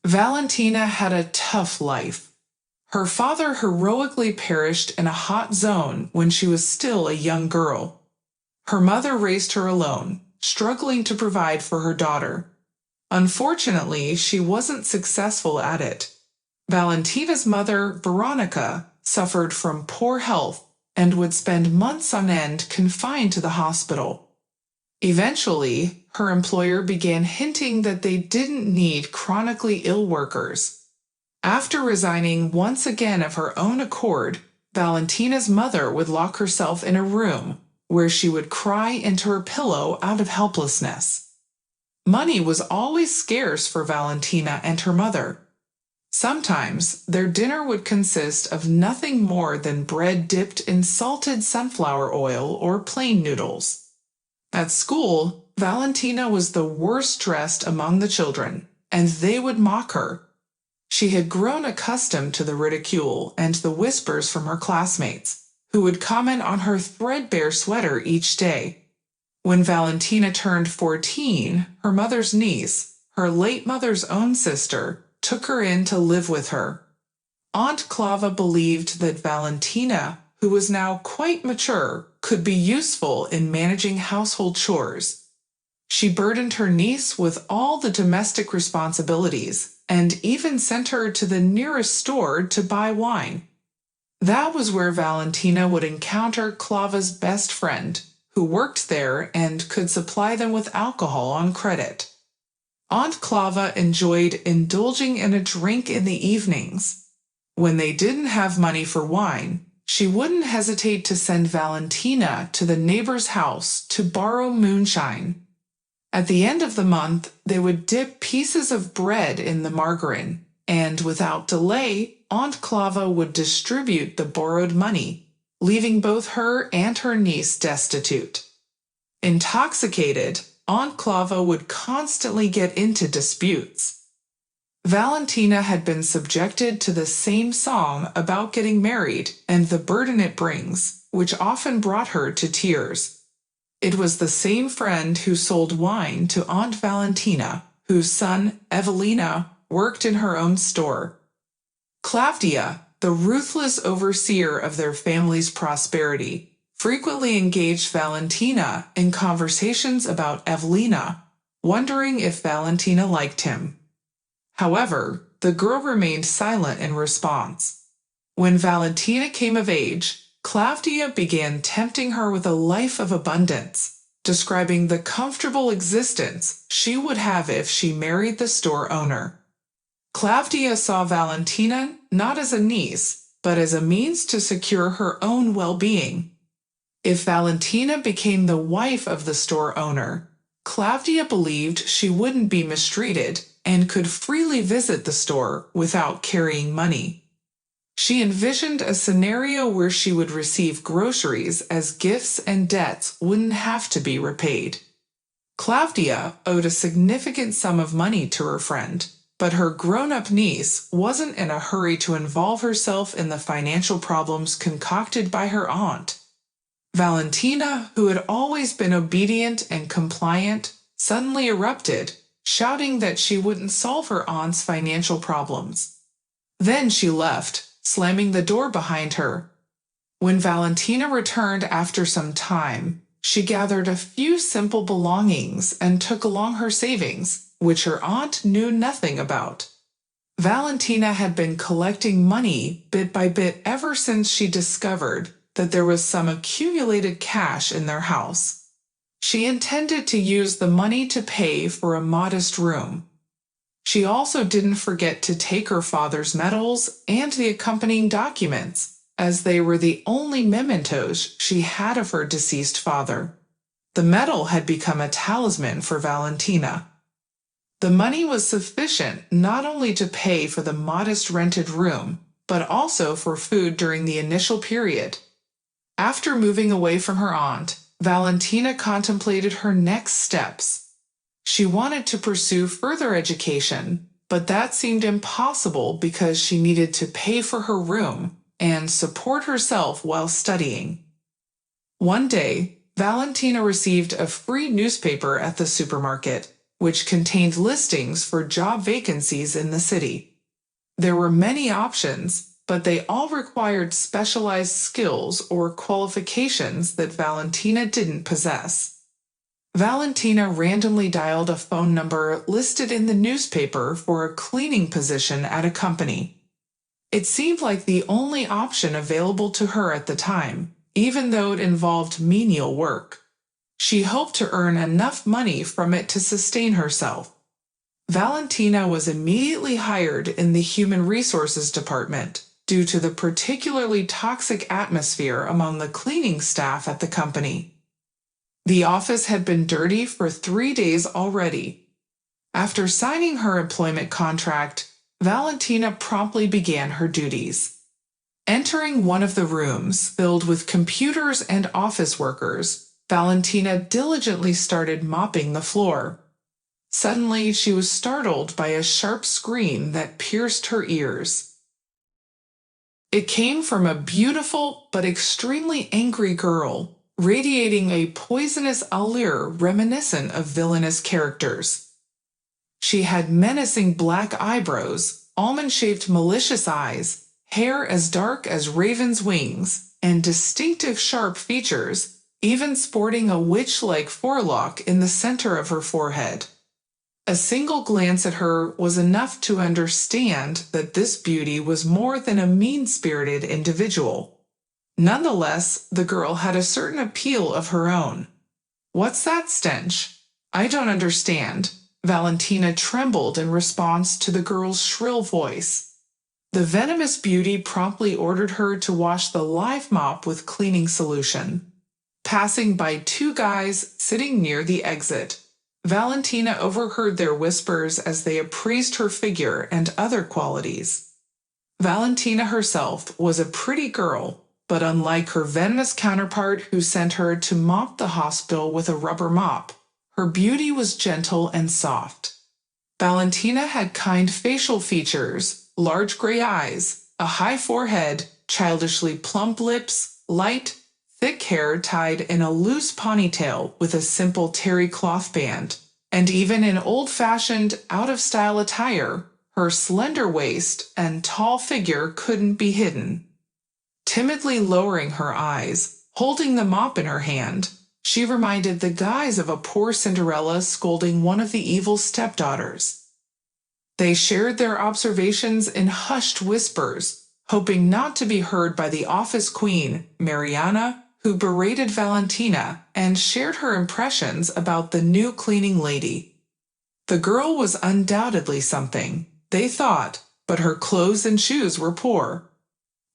Valentina had a tough life. Her father heroically perished in a hot zone when she was still a young girl. Her mother raised her alone, struggling to provide for her daughter. Unfortunately, she wasn't successful at it. Valentina's mother, Veronica, suffered from poor health and would spend months on end confined to the hospital. Eventually, her employer began hinting that they didn't need chronically ill workers. After resigning once again of her own accord, Valentina's mother would lock herself in a room where she would cry into her pillow out of helplessness. Money was always scarce for Valentina and her mother. Sometimes their dinner would consist of nothing more than bread dipped in salted sunflower oil or plain noodles. At school, Valentina was the worst dressed among the children, and they would mock her. She had grown accustomed to the ridicule and the whispers from her classmates, who would comment on her threadbare sweater each day. When Valentina turned 14, her mother's niece, her late mother's own sister, took her in to live with her. Aunt Clava believed that Valentina, who was now quite mature, could be useful in managing household chores. She burdened her niece with all the domestic responsibilities and even sent her to the nearest store to buy wine. That was where Valentina would encounter Clava's best friend, who worked there and could supply them with alcohol on credit. Aunt Clava enjoyed indulging in a drink in the evenings. When they didn't have money for wine, she wouldn't hesitate to send Valentina to the neighbor's house to borrow moonshine. At the end of the month, they would dip pieces of bread in the margarine, and without delay, Aunt Clava would distribute the borrowed money, leaving both her and her niece destitute. Intoxicated, Aunt Clava would constantly get into disputes. Valentina had been subjected to the same song about getting married and the burden it brings, which often brought her to tears. It was the same friend who sold wine to Aunt Valentina, whose son, Evelina, worked in her own store. Claudia, the ruthless overseer of their family's prosperity, frequently engaged Valentina in conversations about Evelina, wondering if Valentina liked him. However, the girl remained silent in response. When Valentina came of age, Claudia began tempting her with a life of abundance, describing the comfortable existence she would have if she married the store owner. Claudia saw Valentina not as a niece, but as a means to secure her own well-being. If Valentina became the wife of the store owner, Claudia believed she wouldn't be mistreated and could freely visit the store without carrying money. She envisioned a scenario where she would receive groceries as gifts and debts wouldn't have to be repaid. Claudia owed a significant sum of money to her friend, but her grown-up niece wasn't in a hurry to involve herself in the financial problems concocted by her aunt. Valentina, who had always been obedient and compliant, suddenly erupted, shouting that she wouldn't solve her aunt's financial problems. Then she left, slamming the door behind her. When Valentina returned after some time, she gathered a few simple belongings and took along her savings, which her aunt knew nothing about. Valentina had been collecting money bit by bit ever since she discovered that there was some accumulated cash in their house. She intended to use the money to pay for a modest room. She also didn't forget to take her father's medals and the accompanying documents, as they were the only mementos she had of her deceased father. The medal had become a talisman for Valentina. The money was sufficient not only to pay for the modest rented room, but also for food during the initial period. After moving away from her aunt, Valentina contemplated her next steps. She wanted to pursue further education, but that seemed impossible because she needed to pay for her room and support herself while studying. One day, Valentina received a free newspaper at the supermarket, which contained listings for job vacancies in the city. There were many options, but they all required specialized skills or qualifications that Valentina didn't possess. Valentina randomly dialed a phone number listed in the newspaper for a cleaning position at a company. It seemed like the only option available to her at the time, even though it involved menial work. She hoped to earn enough money from it to sustain herself. Valentina was immediately hired in the Human Resources Department due to the particularly toxic atmosphere among the cleaning staff at the company. The office had been dirty for 3 days already. After signing her employment contract, Valentina promptly began her duties. Entering one of the rooms filled with computers and office workers, Valentina diligently started mopping the floor. Suddenly, she was startled by a sharp scream that pierced her ears. It came from a beautiful but extremely angry girl, radiating a poisonous allure reminiscent of villainous characters. She had menacing black eyebrows, almond-shaped malicious eyes, hair as dark as raven's wings, and distinctive sharp features, even sporting a witch-like forelock in the center of her forehead. A single glance at her was enough to understand that this beauty was more than a mean-spirited individual. Nonetheless, the girl had a certain appeal of her own. "What's that stench? I don't understand." Valentina trembled in response to the girl's shrill voice. The venomous beauty promptly ordered her to wash the live mop with cleaning solution. Passing by two guys sitting near the exit, Valentina overheard their whispers as they appraised her figure and other qualities. Valentina herself was a pretty girl, but unlike her venomous counterpart who sent her to mop the hospital with a rubber mop, her beauty was gentle and soft. Valentina had kind facial features, large gray eyes, a high forehead, childishly plump lips, light, thick hair tied in a loose ponytail with a simple terry cloth band, and even in old-fashioned, out-of-style attire, her slender waist and tall figure couldn't be hidden. Timidly lowering her eyes, holding the mop in her hand, she reminded the guys of a poor Cinderella scolding one of the evil stepdaughters. They shared their observations in hushed whispers, hoping not to be heard by the office queen, Mariana, who berated Valentina and shared her impressions about the new cleaning lady. The girl was undoubtedly something, they thought, but her clothes and shoes were poor.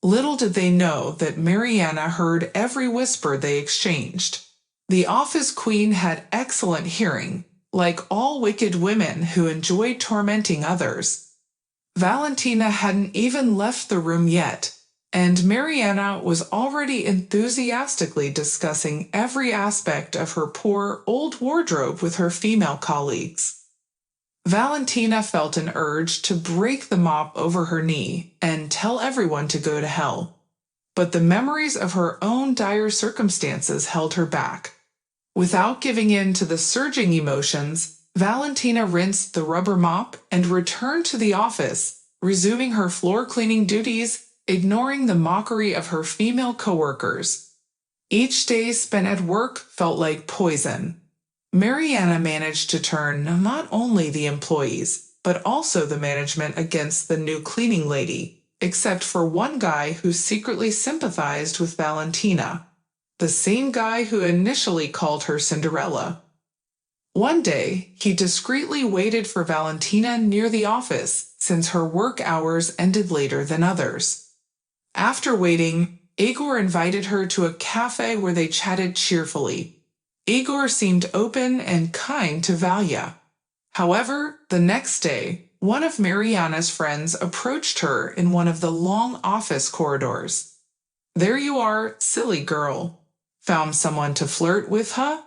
Little did they know that Mariana heard every whisper they exchanged. The office queen had excellent hearing, like all wicked women who enjoy tormenting others. Valentina hadn't even left the room yet, and Mariana was already enthusiastically discussing every aspect of her poor old wardrobe with her female colleagues. Valentina felt an urge to break the mop over her knee and tell everyone to go to hell. But the memories of her own dire circumstances held her back. Without giving in to the surging emotions, Valentina rinsed the rubber mop and returned to the office, resuming her floor cleaning duties, ignoring the mockery of her female coworkers. Each day spent at work felt like poison. Mariana managed to turn not only the employees, but also the management against the new cleaning lady, except for one guy who secretly sympathized with Valentina, the same guy who initially called her Cinderella. One day, he discreetly waited for Valentina near the office, since her work hours ended later than others. After waiting, Igor invited her to a cafe where they chatted cheerfully. Igor seemed open and kind to Valia. However, the next day, one of Mariana's friends approached her in one of the long office corridors. "There you are, silly girl. Found someone to flirt with, huh?"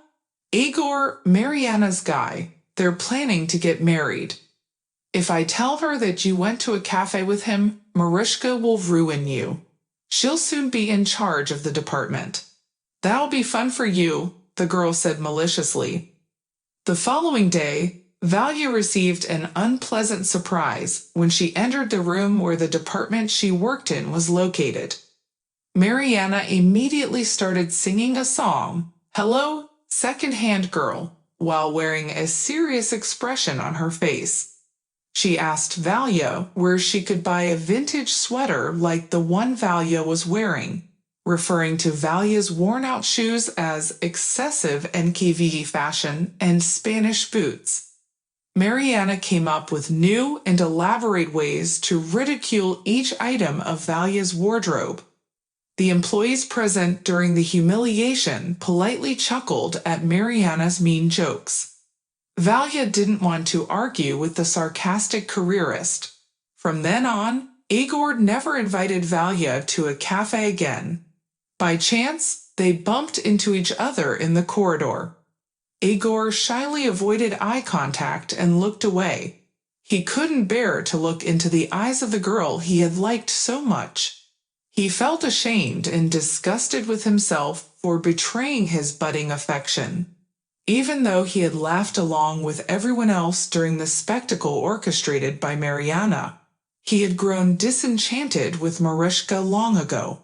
"Igor, Mariana's guy. They're planning to get married. If I tell her that you went to a cafe with him, Marushka will ruin you. She'll soon be in charge of the department." "That'll be fun for you," the girl said maliciously. The following day, Valia received an unpleasant surprise when she entered the room where the department she worked in was located. Mariana immediately started singing a song, "Hello, Second-Hand Girl," while wearing a serious expression on her face. She asked Valia where she could buy a vintage sweater like the one Valia was wearing, referring to Valia's worn-out shoes as excessive NKVD fashion and Spanish boots. Mariana came up with new and elaborate ways to ridicule each item of Valia's wardrobe. The employees present during the humiliation politely chuckled at Mariana's mean jokes. Valia didn't want to argue with the sarcastic careerist. From then on, Igor never invited Valia to a cafe again. By chance, they bumped into each other in the corridor. Igor shyly avoided eye contact and looked away. He couldn't bear to look into the eyes of the girl he had liked so much. He felt ashamed and disgusted with himself for betraying his budding affection. Even though he had laughed along with everyone else during the spectacle orchestrated by Mariana, he had grown disenchanted with Marushka long ago.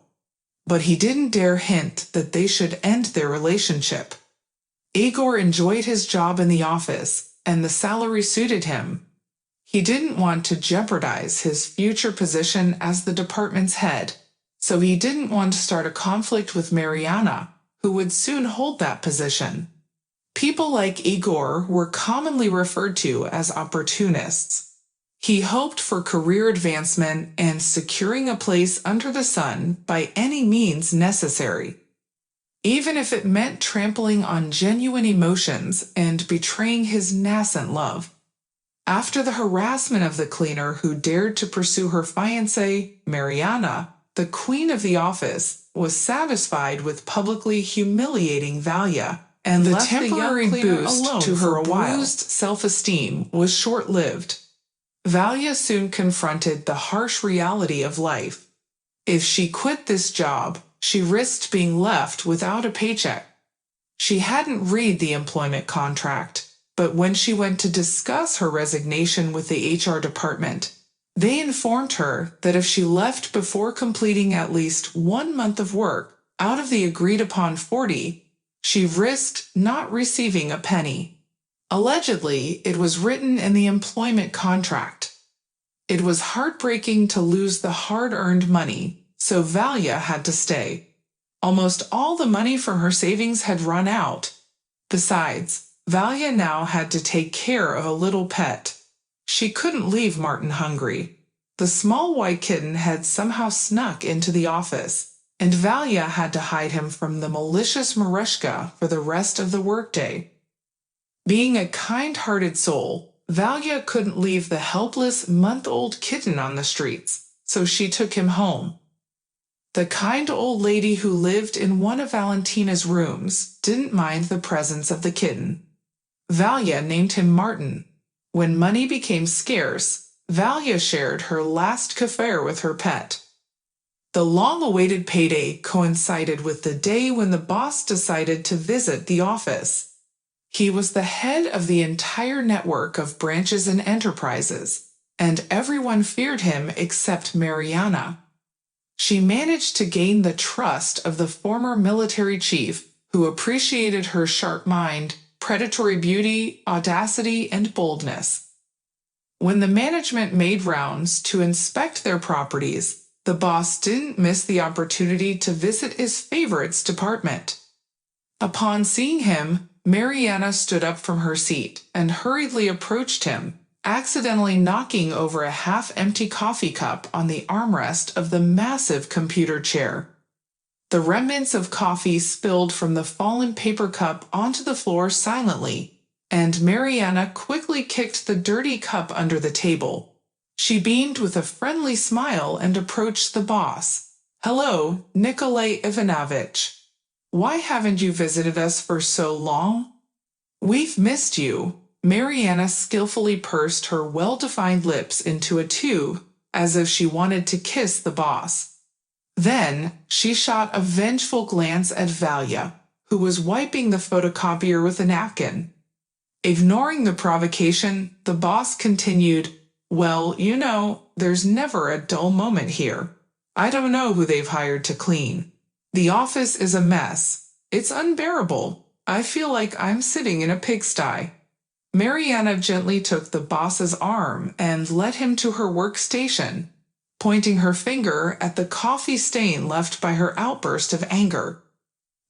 But he didn't dare hint that they should end their relationship. Igor enjoyed his job in the office, and the salary suited him. He didn't want to jeopardize his future position as the department's head, so he didn't want to start a conflict with Mariana, who would soon hold that position. People like Igor were commonly referred to as opportunists. He hoped for career advancement and securing a place under the sun by any means necessary, even if it meant trampling on genuine emotions and betraying his nascent love. After the harassment of the cleaner who dared to pursue her fiancée, Mariana, the queen of the office, was satisfied with publicly humiliating Valia, and the temporary boost to her bruised self-esteem was short-lived. Valia soon confronted the harsh reality of life. If she quit this job, she risked being left without a paycheck. She hadn't read the employment contract, but when she went to discuss her resignation with the HR department, they informed her that if she left before completing at least 1 month of work out of the agreed-upon 40, she risked not receiving a penny. Allegedly, it was written in the employment contract. It was heartbreaking to lose the hard-earned money, so Valia had to stay. Almost all the money from her savings had run out. Besides, Valia now had to take care of a little pet. She couldn't leave Martin hungry. The small white kitten had somehow snuck into the office, and Valia had to hide him from the malicious Marushka for the rest of the workday. Being a kind-hearted soul, Valia couldn't leave the helpless month-old kitten on the streets, so she took him home. The kind old lady who lived in one of Valentina's rooms didn't mind the presence of the kitten. Valia named him Martin. When money became scarce, Valia shared her last affair with her pet. The long-awaited payday coincided with the day when the boss decided to visit the office. He was the head of the entire network of branches and enterprises, and everyone feared him except Mariana. She managed to gain the trust of the former military chief, who appreciated her sharp mind, predatory beauty, audacity, and boldness. When the management made rounds to inspect their properties, the boss didn't miss the opportunity to visit his favorite's department. Upon seeing him, Mariana stood up from her seat and hurriedly approached him, accidentally knocking over a half-empty coffee cup on the armrest of the massive computer chair. The remnants of coffee spilled from the fallen paper cup onto the floor silently, and Mariana quickly kicked the dirty cup under the table. She beamed with a friendly smile and approached the boss. "Hello, Nikolai Ivanovich. Why haven't you visited us for so long? We've missed you." Mariana skillfully pursed her well-defined lips into a tube, as if she wanted to kiss the boss. Then, she shot a vengeful glance at Valia, who was wiping the photocopier with a napkin. Ignoring the provocation, the boss continued, "Well, there's never a dull moment here. I don't know who they've hired to clean. The office is a mess. It's unbearable. I feel like I'm sitting in a pigsty." Mariana gently took the boss's arm and led him to her workstation, pointing her finger at the coffee stain left by her outburst of anger.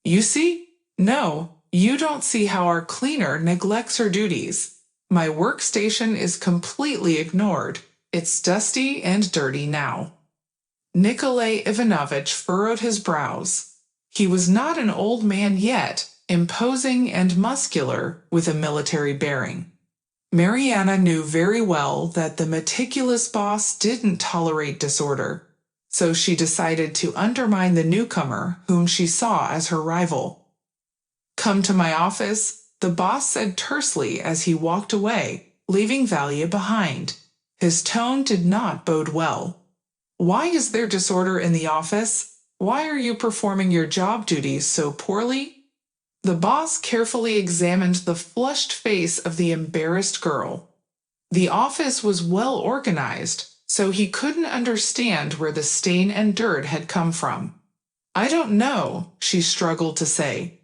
"You see? No, you don't see how our cleaner neglects her duties. My workstation is completely ignored. It's dusty and dirty now." Nikolay Ivanovich furrowed his brows. He was not an old man yet, imposing and muscular, with a military bearing. Mariana knew very well that the meticulous boss didn't tolerate disorder, so she decided to undermine the newcomer whom she saw as her rival. "Come to my office," the boss said tersely as he walked away, leaving Valia behind. His tone did not bode well. "Why is there disorder in the office? Why are you performing your job duties so poorly?" The boss carefully examined the flushed face of the embarrassed girl. The office was well organized, so he couldn't understand where the stain and dirt had come from. "I don't know," she struggled to say.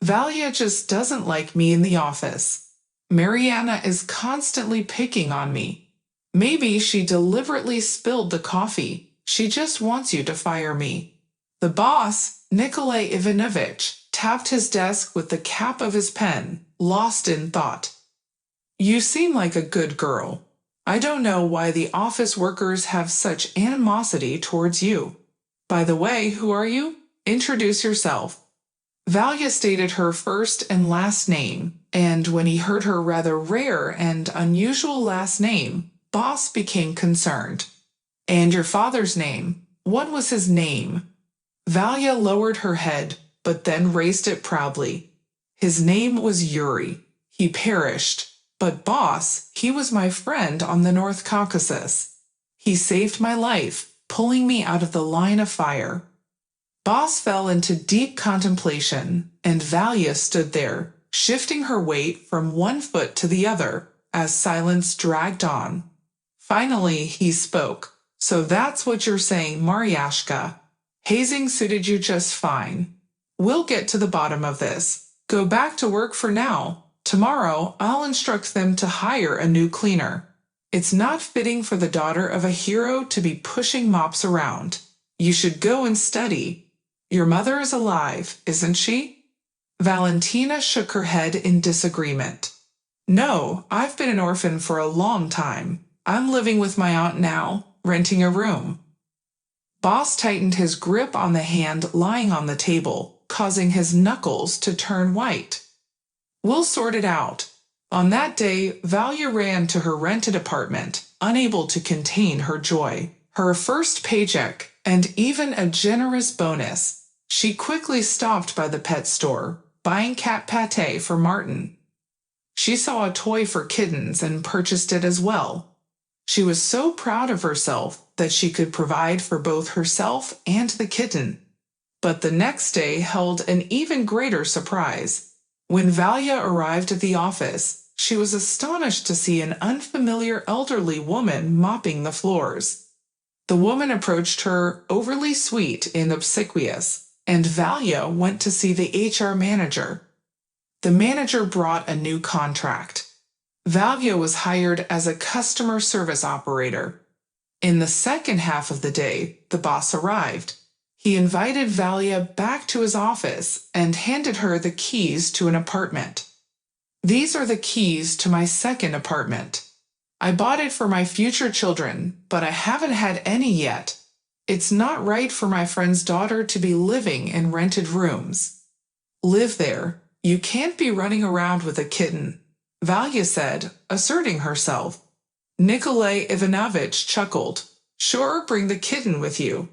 "Valia just doesn't like me in the office. Mariana is constantly picking on me. Maybe she deliberately spilled the coffee. She just wants you to fire me." The boss, Nikolay Ivanovich, tapped his desk with the cap of his pen, lost in thought. "You seem like a good girl. I don't know why the office workers have such animosity towards you. By the way, who are you? Introduce yourself." Valia stated her first and last name, and when he heard her rather rare and unusual last name, Boss became concerned. "And your father's name? What was his name?" Valia lowered her head, but then raised it proudly. "His name was Yuri. He perished. But boss, he was my friend on the North Caucasus. He saved my life, pulling me out of the line of fire." Boss fell into deep contemplation, and Valia stood there, shifting her weight from one foot to the other, as silence dragged on. Finally, he spoke. "So that's what you're saying, Maryashka. Hazing suited you just fine. We'll get to the bottom of this. Go back to work for now. Tomorrow, I'll instruct them to hire a new cleaner. It's not fitting for the daughter of a hero to be pushing mops around. You should go and study. Your mother is alive, isn't she?" Valentina shook her head in disagreement. "No, I've been an orphan for a long time. I'm living with my aunt now, renting a room." Boss tightened his grip on the hand lying on the table, causing his knuckles to turn white. "We'll sort it out." On that day, Valia ran to her rented apartment, unable to contain her joy. Her first paycheck, and even a generous bonus. She quickly stopped by the pet store, buying cat pate for Martin. She saw a toy for kittens and purchased it as well. She was so proud of herself that she could provide for both herself and the kitten. But the next day held an even greater surprise. When Valia arrived at the office, she was astonished to see an unfamiliar elderly woman mopping the floors. The woman approached her, overly sweet and obsequious, and Valia went to see the HR manager. The manager brought a new contract. Valia was hired as a customer service operator. In the second half of the day, the boss arrived. He invited Valia back to his office and handed her the keys to an apartment. "These are the keys to my second apartment. I bought it for my future children, but I haven't had any yet. It's not right for my friend's daughter to be living in rented rooms. Live there. You can't be running around with a kitten," Valia said, asserting herself. Nikolay Ivanovich chuckled. "Sure, bring the kitten with you.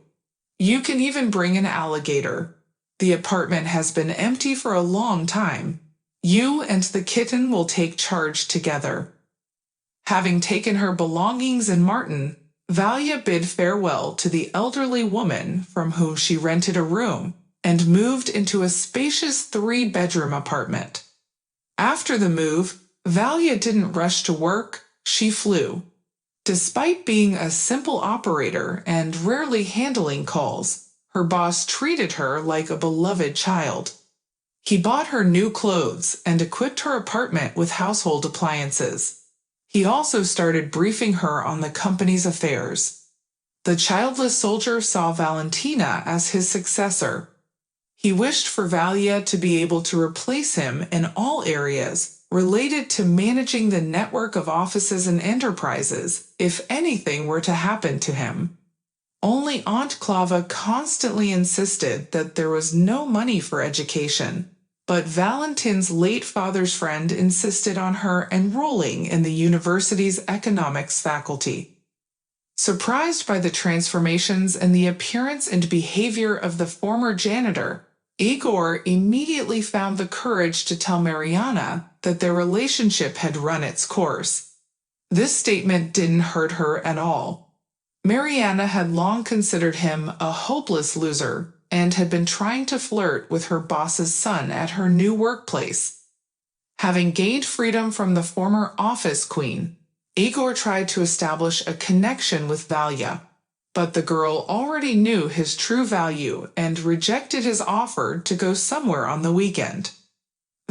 You can even bring an alligator. The apartment has been empty for a long time. You and the kitten will take charge together." Having taken her belongings and Martin, Valia bid farewell to the elderly woman from whom she rented a room and moved into a spacious 3-bedroom apartment. After the move, Valia didn't rush to work, she flew. Despite being a simple operator and rarely handling calls, her boss treated her like a beloved child. He bought her new clothes and equipped her apartment with household appliances. He also started briefing her on the company's affairs. The childless soldier saw Valentina as his successor. He wished for Valia to be able to replace him in all areas related to managing the network of offices and enterprises if anything were to happen to him. Only Aunt Clava constantly insisted that there was no money for education, but Valentin's late father's friend insisted on her enrolling in the university's economics faculty. Surprised by the transformations in the appearance and behavior of the former janitor, Igor immediately found the courage to tell Mariana that their relationship had run its course. This statement didn't hurt her at all. Mariana had long considered him a hopeless loser and had been trying to flirt with her boss's son at her new workplace. Having gained freedom from the former office queen, Igor tried to establish a connection with Valia, but the girl already knew his true value and rejected his offer to go somewhere on the weekend.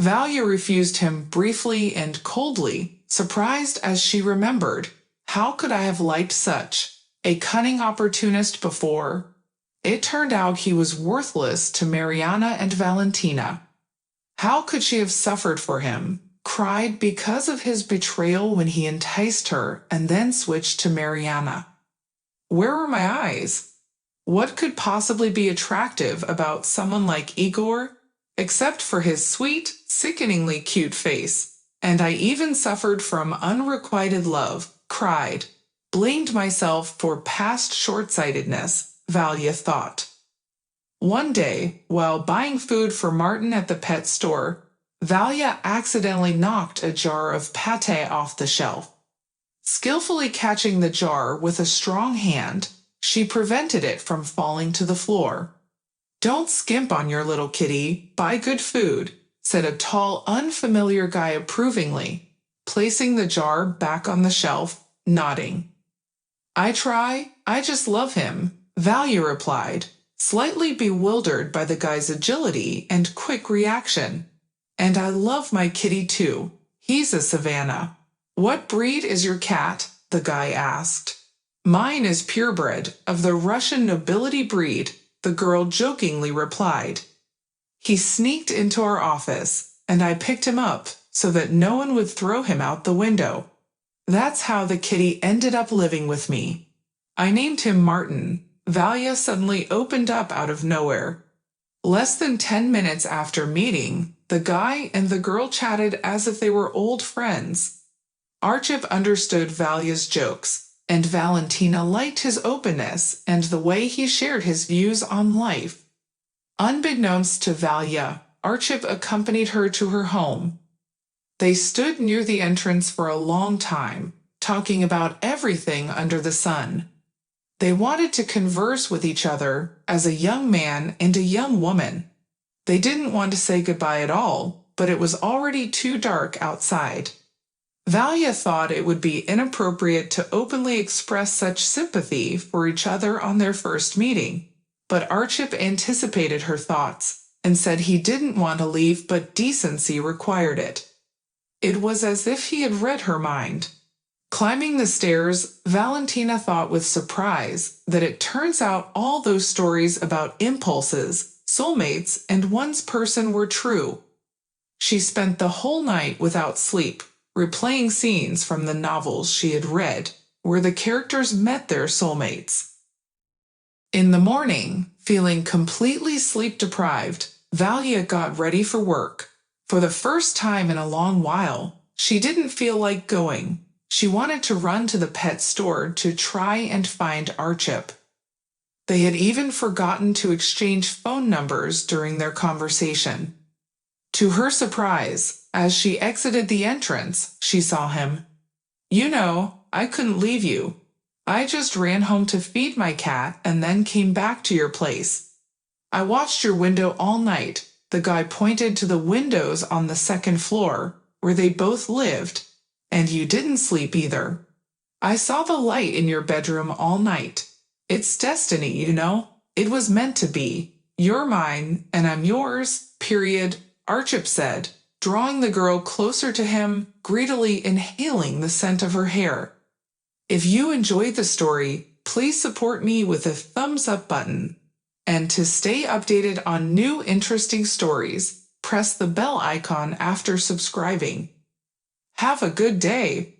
Valia refused him briefly and coldly, surprised as she remembered, how could I have liked such a cunning opportunist before? It turned out he was worthless to Mariana and Valentina. How could she have suffered for him, cried because of his betrayal when he enticed her and then switched to Mariana? Where were my eyes? What could possibly be attractive about someone like Igor, except for his sweet, sickeningly cute face? And I even suffered from unrequited love, cried, blamed myself for past short-sightedness, Valia thought. One day, while buying food for Martin at the pet store, Valia accidentally knocked a jar of pâté off the shelf. Skillfully catching the jar with a strong hand, she prevented it from falling to the floor. "Don't skimp on your little kitty, buy good food," said a tall, unfamiliar guy approvingly, placing the jar back on the shelf, nodding. "I try, I just love him," Valia replied, slightly bewildered by the guy's agility and quick reaction. "And I love my kitty too. He's a Savannah." "What breed is your cat?" the guy asked. "Mine is purebred, of the Russian nobility breed," the girl jokingly replied. "He sneaked into our office, and I picked him up so that no one would throw him out the window. That's how the kitty ended up living with me. I named him Martin." Valia suddenly opened up out of nowhere. Less than 10 minutes after meeting, the guy and the girl chatted as if they were old friends. Archip understood Valia's jokes, and Valentina liked his openness and the way he shared his views on life. Unbeknownst to Valia, Archip accompanied her to her home. They stood near the entrance for a long time, talking about everything under the sun. They wanted to converse with each other as a young man and a young woman. They didn't want to say goodbye at all, but it was already too dark outside. Valia thought it would be inappropriate to openly express such sympathy for each other on their first meeting, but Archip anticipated her thoughts and said he didn't want to leave but decency required it. It was as if he had read her mind. Climbing the stairs, Valentina thought with surprise that it turns out all those stories about impulses, soulmates, and one's person were true. She spent the whole night without sleep, replaying scenes from the novels she had read, where the characters met their soulmates. In the morning, feeling completely sleep-deprived, Valia got ready for work. For the first time in a long while, she didn't feel like going. She wanted to run to the pet store to try and find Archip. They had even forgotten to exchange phone numbers during their conversation. To her surprise, as she exited the entrance, she saw him. "You know, I couldn't leave you. I just ran home to feed my cat and then came back to your place. I watched your window all night." The guy pointed to the windows on the second floor, where they both lived, and you didn't sleep either. I saw the light in your bedroom all night. It's destiny, you know. It was meant to be. You're mine, and I'm yours, period, Archip said, drawing the girl closer to him, greedily inhaling the scent of her hair. If you enjoyed the story, please support me with a thumbs up button. And to stay updated on new interesting stories, press the bell icon after subscribing. Have a good day.